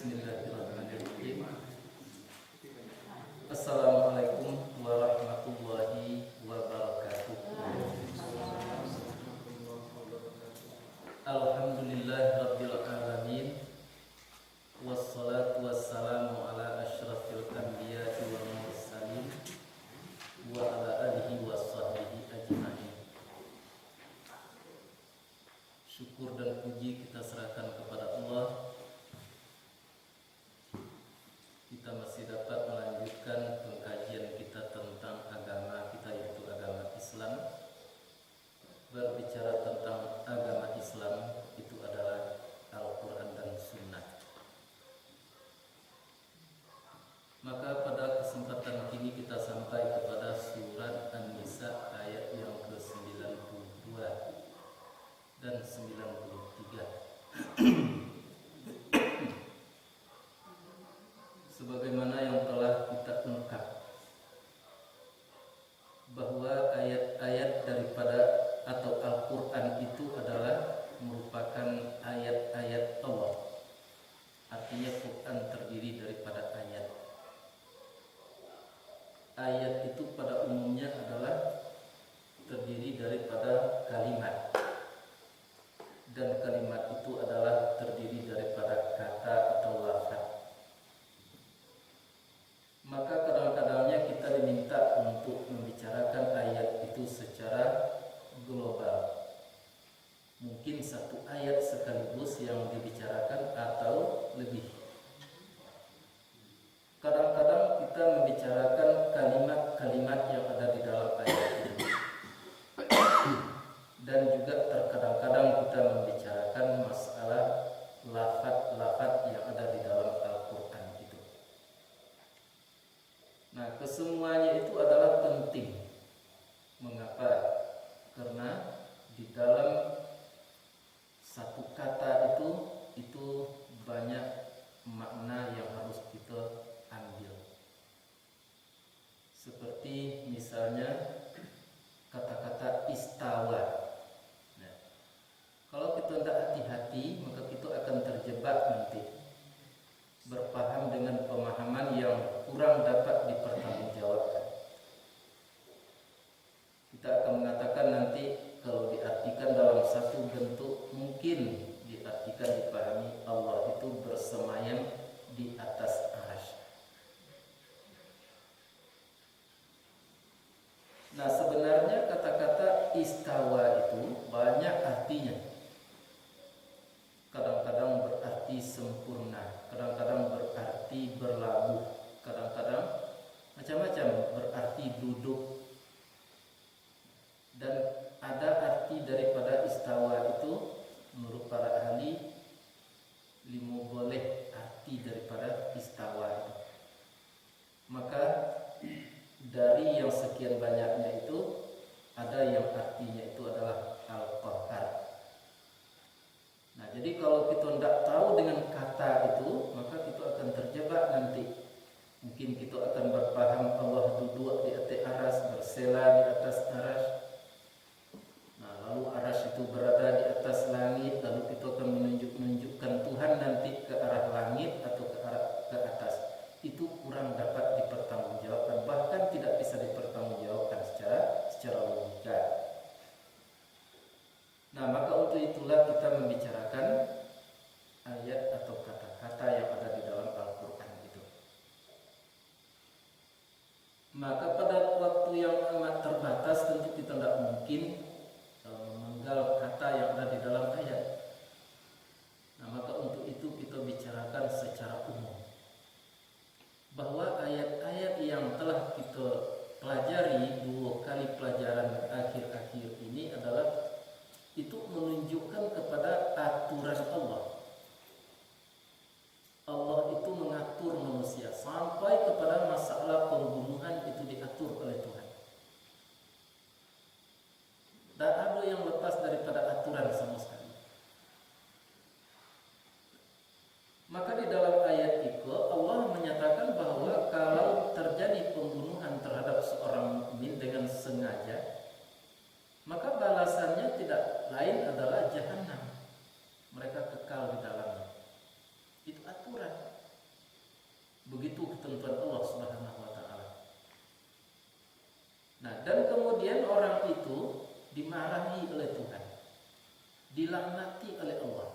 Bismillahirrahmanirrahim. Assalamualaikum warahmatullahi wabarakatuh. Alhamdulillahirabbil alamin. Wassalatu wassalamu ala asyrafil anbiya'i wal mursalin wa ala alihi washabbihi ajmain. Syukur dan puji kita serahkan kepada Allah. Kita masih dapat melanjutkan pengkajian kita tentang agama kita, yaitu agama Islam. Berbicara tentang agama Islam itu adalah Al-Quran dan Sunnah. Maka pada kesempatan ini kita sampai kepada surat An-Nisa ayat yang ke-92 dan 93. Sebagaimana yang telah kita ungkap, bahwa ayat-ayat daripada atau Al-Quran itu adalah merupakan ayat-ayat Allah. Artinya Quran terdiri daripada ayat. Ayat itu pada umumnya adalah terdiri daripada kalimat, dan kalimat itu adalah terdiri daripada kata atau lafaz. Maka kadang-kadangnya kita diminta untuk membicarakan ayat itu secara global. Mungkin satu ayat sekaligus yang dibicarakan atau lebih. Kadang-kadang kita membicarakan kalimat-kalimat yang ada di dalam ayat ini. Dan juga terkadang-kadang kita membicarakan masalah lafaz-lafaz yang ada di dalam Al-Quran itu. Nah, kesemuanya itu adalah penting. Mengapa? Karena di dalam satu kata itu banyak makna yang harus kita ambil. Seperti misalnya kata-kata istawa. Nah, kalau kita tidak hati-hati, maka kita akan terjebak nanti, berpaham dengan pemahaman yang kurang dapat dipertanggungjawabkan. Kita akan mengatakan nanti kalau diartikan dalam satu bentuk, mungkin diartikan dipahami Allah itu bersemayam di atas arsy. Nah, sebenarnya kata-kata istawa itu banyak artinya. Kadang-kadang berarti sempurna, kadang-kadang berarti berlabuh, kadang-kadang macam-macam berarti duduk. Dan ada arti daripada istawa itu menurut para ahli 5 boleh arti daripada istawa itu. Maka dari yang sekian banyaknya itu ada yang artinya itu adalah Al-Qahhar. Nah, jadi kalau kita tidak tahu dengan kata itu, maka kita akan terjebak nanti. Mungkin kita akan berpaham Allah duduk di atas aras, bersela di atas aras. Nah, lalu aras itu berada di atas langit, lalu kita akan menunjukkan Tuhan nanti ke arah langit atau ke atas. Itu kurang dapat dipertanggungjawabkan, bahkan tidak bisa dipertanggungjawabkan secara logika. Nah, maka untuk itulah kita membicarakan ayat atau kata-kata yang ada di dalam Al-Quran itu. Maka pada waktu yang amat terbatas tentu kita tidak mungkin memenggal kata yang ada di dalam ayat. Nah, maka untuk itu kita bicarakan secara umum, bahwa ayat-ayat yang telah kita pelajari 2 kali pelajaran akhir-akhir ini adalah itu menunjukkan kepada aturan Allah. Allah itu mengatur manusia sampai kepada masalah pembunuhan itu diatur oleh Tuhan. Tak ada yang lepas daripada aturan sama sekali. Maka di dalam ayat itu Allah menyatakan bahwa kalau terjadi pembunuhan terhadap seorang mukmin dengan sengaja, maka balasannya tidak lain adalah jahanam. Mereka kekal di dalamnya. Itu aturan. dimarahi oleh Tuhan, dilaknati oleh Allah,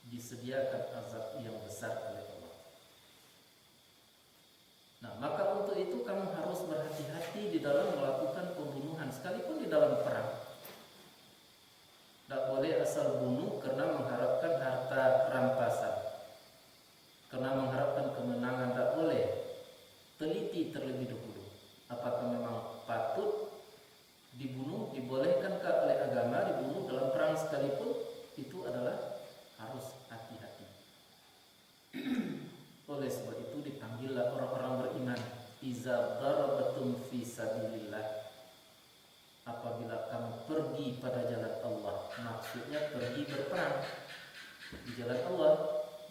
disediakan azab yang besar oleh Allah. Nah, maka untuk itu kamu harus berhati-hati di dalam melakukan pembunuhan, sekalipun di dalam perang. Tidak boleh asal bunuh karena mengharapkan harta rampasan, karena mengharapkan kemenangan. Tidak boleh. Teliti terlebih dahulu, apakah memang patut dibunuh, dibolehkankah oleh agama dibunuh dalam perang sekalipun. Itu adalah harus hati-hati. Oleh sebab itu dipanggillah orang-orang beriman, iza darabatum fi sabilillah, apabila kamu pergi pada jalan Allah. Maksudnya pergi berperang di jalan Allah,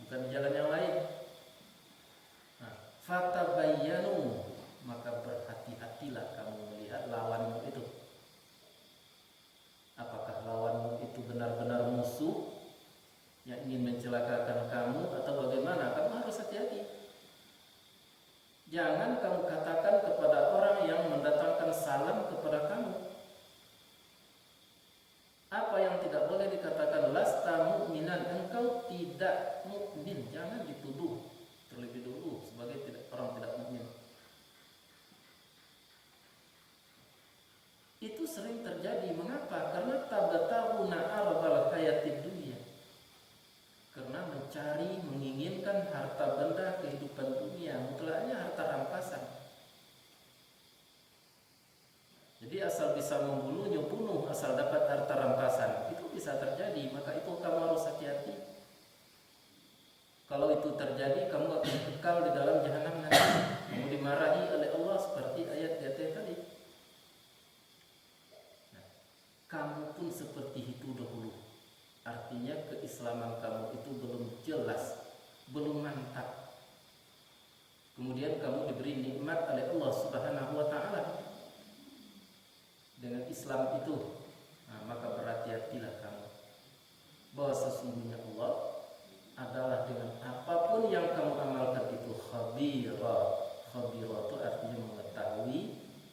bukan di jalan yang lain. Nah, fatabayyanu, maka berhati-hatilah kamu melihat lawanmu itu. Apakah lawanmu itu benar-benar musuh yang ingin mencelakakan kamu atau bagaimana? Kamu harus hati-hati. Jangan kamu katakan kepada orang yang mendatangkan salam kepada kamu apa yang tidak boleh dikatakan. Lasta mu'minan, engkau tidak mukmin. Jangan dituduh terlebih dulu sebagai orang tidak mukmin. Itu sering terjadi. Mengapa? Karena tabataghuna aradal hayatid dunya, karena mencari, menginginkan harta benda kehidupan dunia, mutlaknya harta rampasan. Jadi asal bisa membunuhnya bunuh, asal dapat harta rampasan, itu bisa terjadi. Maka itu kamu harus hati-hati. Kalau itu terjadi, kamu akan kekal di dalam jahanam nanti. Kamu dimarahi oleh Allah seperti ayat di atas tadi. Nah, kamu pun seperti itu dahulu. Artinya keislaman kamu itu belum jelas, belum mantap. Kemudian kamu diberi nikmat oleh Allah Subhanahu wa taala dengan Islam itu. Nah, maka berhati-hatilah kamu bahwa sesungguhnya Allah adalah dengan apapun yang kamu amalkan itu khabira. Khabira itu artinya mengetahui,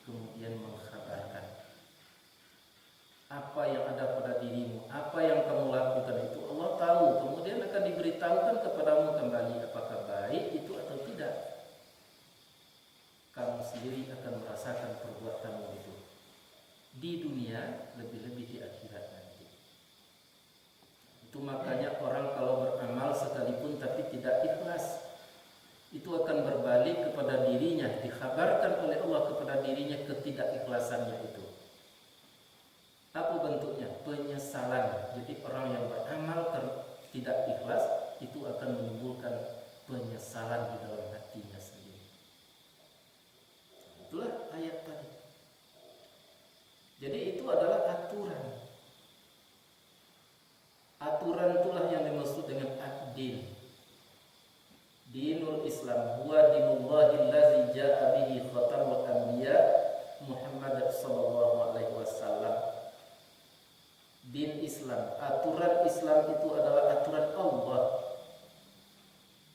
kemudian mengkhabarkan. Apa yang ada pada dirimu, apa yang kamu lakukan itu Allah tahu. Kemudian akan diberitahukan kepadamu kembali apakah baik itu atau tidak. Kamu sendiri akan merasakan perbuatanmu itu di dunia, lebih-lebih di akhirat nanti. Itu makanya orang kalau beramal sekalipun tapi tidak ikhlas, itu akan berbalik kepada dirinya, dikhabarkan oleh Allah kepada dirinya ketidakikhlasannya itu. Apa bentuknya? Penyesalan. Jadi orang yang beramal tidak ikhlas itu akan menimbulkan penyesalan di dalam hatinya sendiri. Itulah ayat tadi. Jadi itu adalah aturan. Aturan itulah yang dimaksud dengan ad-din. Dinul Islam huwa dinullahi allazi ja'a bihi khatamul anbiya Muhammad sallallahu alaihi wasallam. Din Islam, aturan Islam itu adalah aturan Allah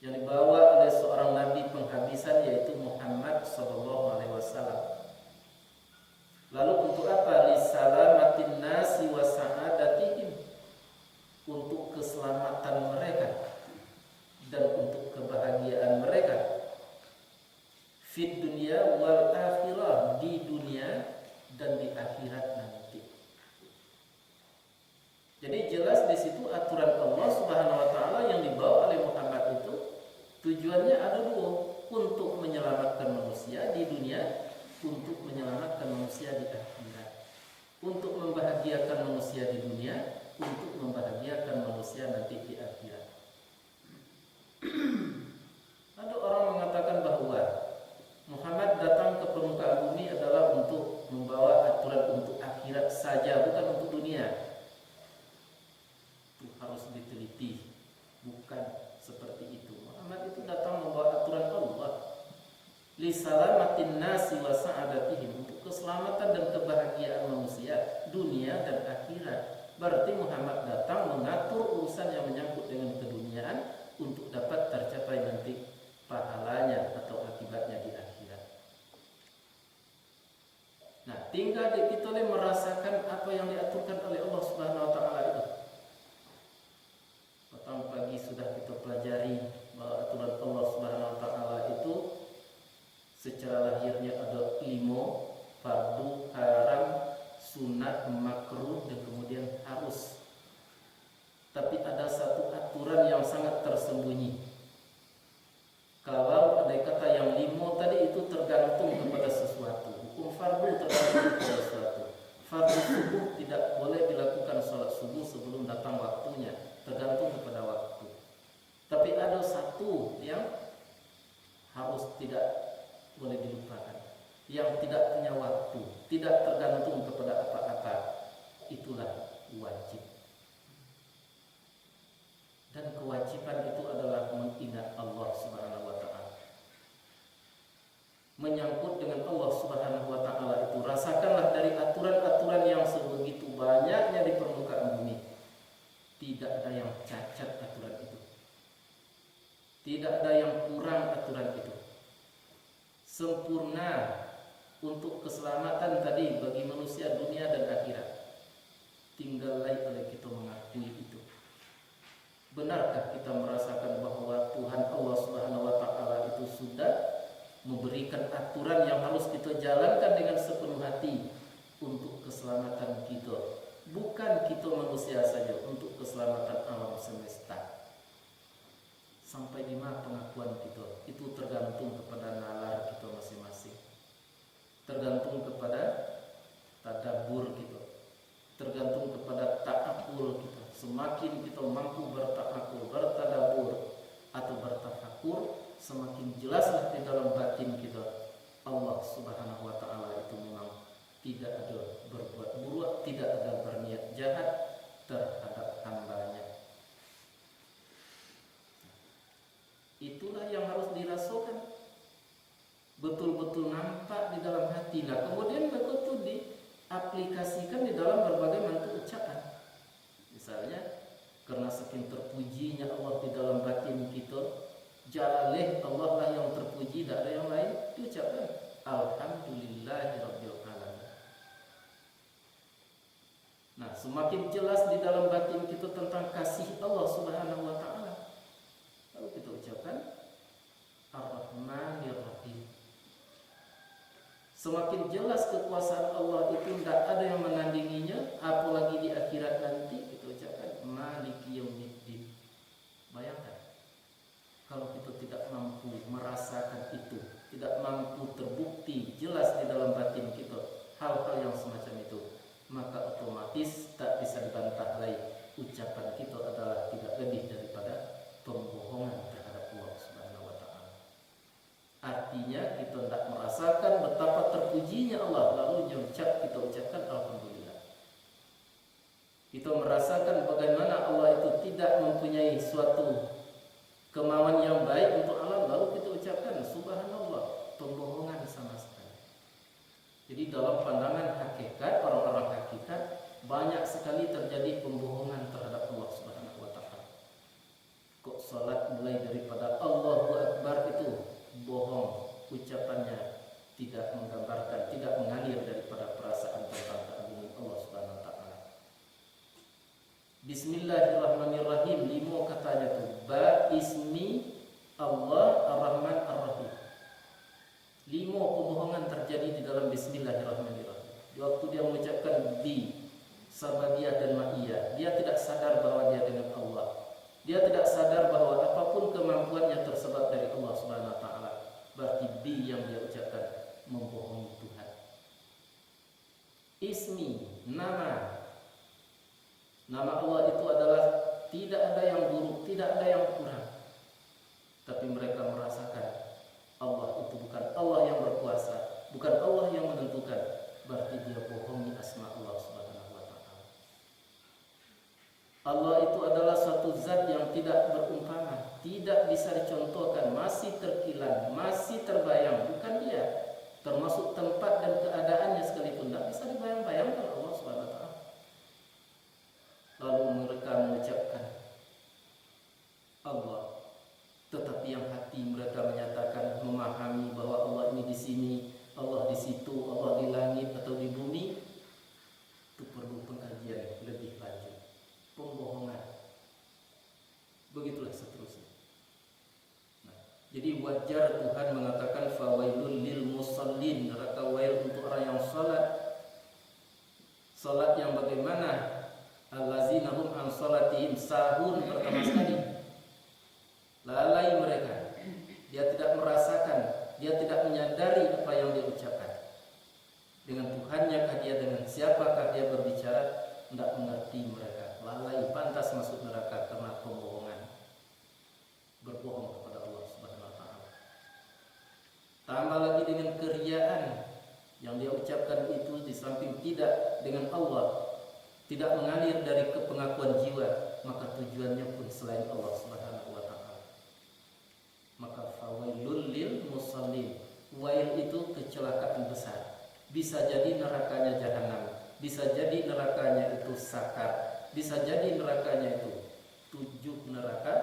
yang dibawa oleh seorang nabi penghabisan, yaitu Muhammad sallallahu alaihi wasallam. Lalu untuk apa? Lisalamatin nasi wa sa'adatihim, untuk keselamatan mereka dan untuk kebahagiaan mereka. Fid dunya wal akhirah, di dunia dan di akhirat nanti. Jadi jelas di situ aturan Allah Subhanahu wa taala yang dibawa oleh Muhammad itu tujuannya ada dua, untuk menyelamatkan manusia di dunia, untuk menyelamatkan manusia di akhirat. Untuk membahagiakan manusia di dunia, untuk membahagiakan manusia nanti di akhirat. Ada orang mengatakan bahwa Muhammad datang ke permukaan bumi adalah untuk membawa aturan untuk akhirat saja, bukan untuk dunia. Itu harus diteliti, bukan seperti itu. Muhammad itu datang membawa aturan Allah, li salamatin nasi wa sa'adatihim, untuk keselamatan dan kebahagiaan manusia dunia dan akhirat. Berarti Muhammad datang mengatur urusan yang menyangkut dengan keduniaan untuk dapat tercapai nanti pahalanya atau akibatnya di akhirat. Nah, tinggal kita merasakan apa apa yang diaturkan oleh Allah Subhanahu wa taala itu. Petang pagi sudah kita pelajari bahwa aturan Allah Subhanahu wa taala itu secara lahirnya ada 5 fardu, haram, sunat, makruh, dan kemudian harus. Tapi ada satu aturan yang sangat tersembunyi. Kalau ada kata yang 5 tadi itu tergantung kepada sesuatu. Hukum fardu tergantung kepada sesuatu. Fardu subuh tidak boleh dilakukan sholat subuh sebelum datang waktunya, tergantung kepada waktu. Tapi ada satu yang harus tidak boleh dilupakan, yang tidak punya waktu, tidak tergantung kepada apa-apa, itulah wajib. Dan kewajiban itu adalah mengingat Allah Subhanahu wa taala. Menyangkut dengan Allah Subhanahu wa taala itu, rasakanlah dari aturan-aturan yang sebegitu banyaknya di permukaan bumi. Tidak ada yang cacat aturan itu. Tidak ada yang kurang aturan itu. Sempurna untuk keselamatan tadi bagi manusia dunia dan akhirat. Tinggal oleh kita mengakui itu. Benarkah kita merasakan bahwa Tuhan Allah Subhanahu wa taala itu sudah memberikan aturan yang harus kita jalankan dengan sepenuh hati untuk keselamatan kita? Bukan kita manusia saja, untuk keselamatan alam semesta. Sampai di mana pengakuan kita? Itu tergantung kepada nalar kita masing-masing. Tergantung kepada tadabbur kita. Tergantung kepada ta'akkul kita. Semakin kita mampu berta'akkul, bertadabbur atau bertafakur, semakin jelaslah di dalam batin kita Allah Subhanahu wa taala itu memang tidak ada berbuat buruk, tidak ada berniat jahat terhadap hamba-Nya. Itulah yang harus dirasakan, betul-betul nampak di dalam hati. Nah, kemudian betul diaplikasikan di dalam berbagai macam ucapan. Misalnya, karena saking terpujinya Allah di dalam batin kita, Jalalih Allah lah yang terpuji, tidak ada yang lain, diucapkan Alhamdulillahirabbil alamin. Nah, semakin jelas di dalam batin kita tentang kasih Allah Subhanahu wa taala, lalu kita ucapkan Ar-Rahmanir Rahim. Semakin jelas kekuasaan Allah itu tidak ada yang menandinginya, apalagi di akhirat nanti, kita ucapkan Maliki Yaumiddin. Bayangkan kalau kita tidak mampu merasakan itu, tidak mampu terbukti jelas di dalam batin kita hal-hal yang semacam itu, maka otomatis tak bisa dibantah lagi, ucapan kita adalah tidak lebih daripada pembohongan terhadap Allah Subhanahu wa taala. Artinya kita tidak merasakan betapa terpujinya Allah, lalu kita ucapkan alhamdulillah. Kita merasakan bagaimana Allah itu tidak mempunyai suatu kemauan yang baik untuk alam, lalu kita ucapkan subhanallah, pembohongan sama sekali. Jadi dalam pandangan hakikat, orang-orang hakikat, banyak sekali terjadi pembohongan terhadap Allah Subhanahu wa taala. Kok salat mulai daripada Allahu Akbar itu bohong, ucapannya tidak menggambarkan, tidak mengalir daripada perasaan tentang keagungan Allah Subhanahu wa taala. Bismillahirrahmanirrahim, 5 katanya tuh, ba ismi Allah Ar-Rahman Ar-Rahim. 5 pembohongan terjadi di dalam Bismillahirrahmanirrahim. Di waktu dia mengucapkan bi, sababiyah dan ma'iyah, dia tidak sadar bahwa dia dengan Allah. Dia tidak sadar bahwa apapun kemampuannya tersebar dari Allah Subhanahu wa taala. Berarti bi yang dia ucapkan membohongi Tuhan. Ismi, nama. Nama Allah itu adalah tidak ada yang buruk, tidak ada yang kurang. Tapi mereka merasakan Allah itu bukan Allah yang berkuasa, bukan Allah yang menentukan. Berarti dia bohongi asma Allah Subhanahu wa taala. Allah itu adalah suatu zat yang tidak berumpama, tidak bisa dicontohkan, masih terkilan, masih terbayang, bukan dia. Termasuk tempat dan keadaannya sekalipun tidak bisa dibayang-bayangkan Allah Subhanahu wa taala. Lalu mereka mengucapkan Allah, tetapi yang hati mereka menyatakan, memahami bahwa Allah ini di sini, Allah di situ, Allah di langit atau di bumi, itu perlu Jadi wajar Tuhan mengatakan fawailul lil musallin, neraka wail untuk orang yang salat. Salat yang bagaimana? Allazina hum an salatihim sahun. Pertama sekali, lalai mereka. Dia tidak merasakan, dia tidak menyadari apa yang dia ucapkan. Dengan Tuhannya kah dia, dengan siapakah dia berbicara, tidak mengerti mereka. Lalai, pantas masuk neraka karena pembohongan, berbohong kepada Allah Subhanahu wa taala. Tambah lagi dengan keriaan yang dia ucapkan itu, di samping tidak dengan Allah, tidak mengalir dari kepengakuan jiwa, maka tujuannya pun selain Allah Subhanahu wa taala. Maka fawailul lil musallin. Wail itu kecelakaan besar. Bisa jadi nerakanya jahanam, bisa jadi nerakanya itu sakar, bisa jadi nerakanya itu 7 neraka,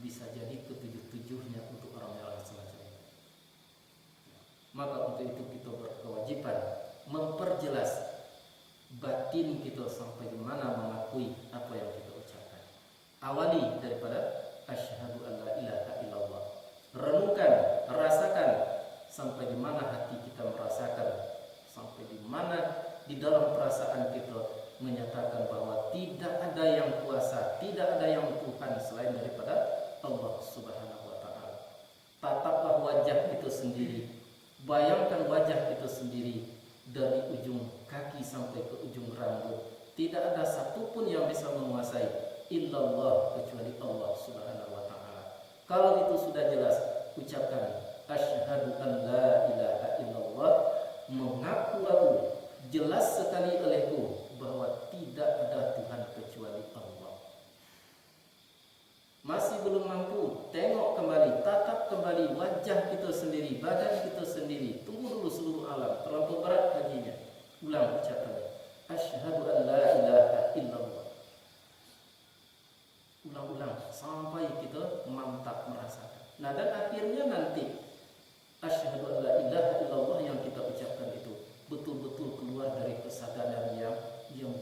bisa jadi ke-7-7-nya untuk orang-orang semacam itu. Maka untuk itu kita berkewajiban memperjelas batin kita sampai di mana mengakui apa yang kita ucapkan. Awali daripada asyhadu an la ilaha illallah. Renungkan, rasakan sampai di mana hati kita merasakan, sampai di mana di dalam perasaan kita menyatakan bahwa tidak ada yang kuasa, tidak ada yang Tuhan selain daripada Allah Subhanahu wa taala. Tataplah wajah itu sendiri. Bayangkan wajah itu sendiri dari ujung kaki sampai ke ujung rambut. Tidak ada satupun yang bisa menguasai illallah kecuali Allah Subhanahu wa taala. Kalau itu sudah jelas, ucapkan asyhadu an la ilaha illallah, mengaku aku jelas sekali olehku bahwa tidak ada Tuhan kecuali Allah. Masih belum mampu, tengok kembali, tatap kembali wajah kita sendiri, badan kita sendiri. Tunggu dulu seluruh alam, terlampau berat hajinya. Ulang ucapannya, asyhadu an la ilaha illallah. Ulang-ulang sampai kita mantap merasakan. Nah, dan akhirnya nanti asyhadu an la ilaha illallah yang kita ucapkan itu betul-betul keluar dari kesadaran yang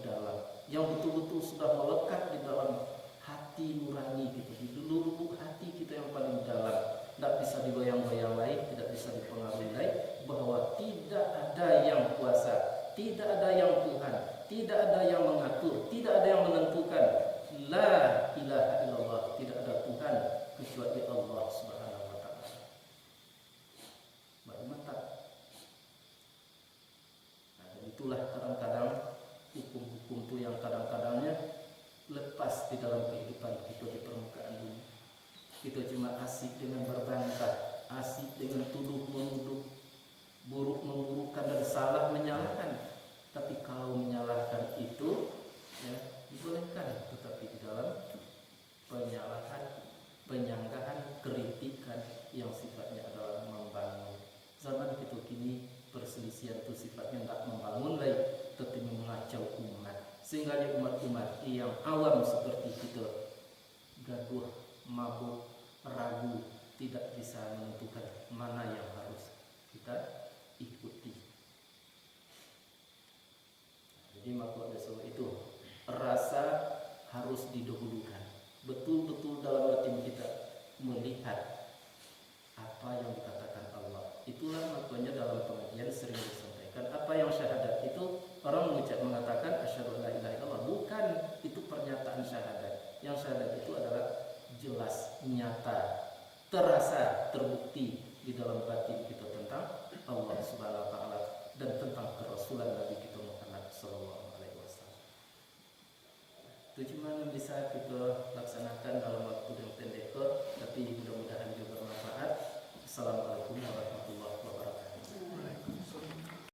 dalam, yang betul-betul sudah melekat di dalam hati nurani kita, di lubuk hati kita yang paling dalam. Tidak bisa digoyang-goyang lain, tidak bisa dipengaruhi lain, bahwa tidak ada yang kuasa, tidak ada yang Tuhan, tidak ada yang mengatur, tidak ada yang menentukan. La ilaha illallah, tidak ada Tuhan kecuali Allah Subhanahu wa taala. Baru mantap. Nah, dan itulah kadang-kadang hukum-hukum itu yang kadang-kadangnya lepas di dalam kehidupan kita di permukaan bumi. Kita cuma asik dengan berbantah, asik dengan tuduh menuduh, buruk memburukkan dan salah menyalahkan. Tapi kalau menyalahkan itu ya dibolehkan, tetapi di dalam penyalahan, penyanggahan, kritikan yang sifatnya adalah membangun. Zaman kita kini perselisihan itu sifatnya tidak membangun lagi, tetapi mengacau umat. Sehingga umat-umat yang awam seperti kita gaduh, mabuk, ragu, tidak bisa menentukan mana yang harus kita ikuti. Jadi maka oleh sebab itu rasa harus didahulukan. Betul-betul dalam hati kita melihat apa yang dikatakan Allah. Itulah makanya dalam pengajian sering disampaikan apa yang syahadat itu, orang mengatakan asyhadu an la ilaha illallah, bukan itu pernyataan syahadat. Yang syahadat itu adalah jelas, nyata, terasa, terbukti di dalam batin kita tentang Allah Subhanahu wa taala dan tentang kerasulan Nabi kita Muhammad sallallahu alaihi wasallam. Itu cuma yang bisa kita laksanakan dalam waktu yang pendek, tapi mudah-mudahan juga bermanfaat. Assalamualaikum warahmatullahi wabarakatuh.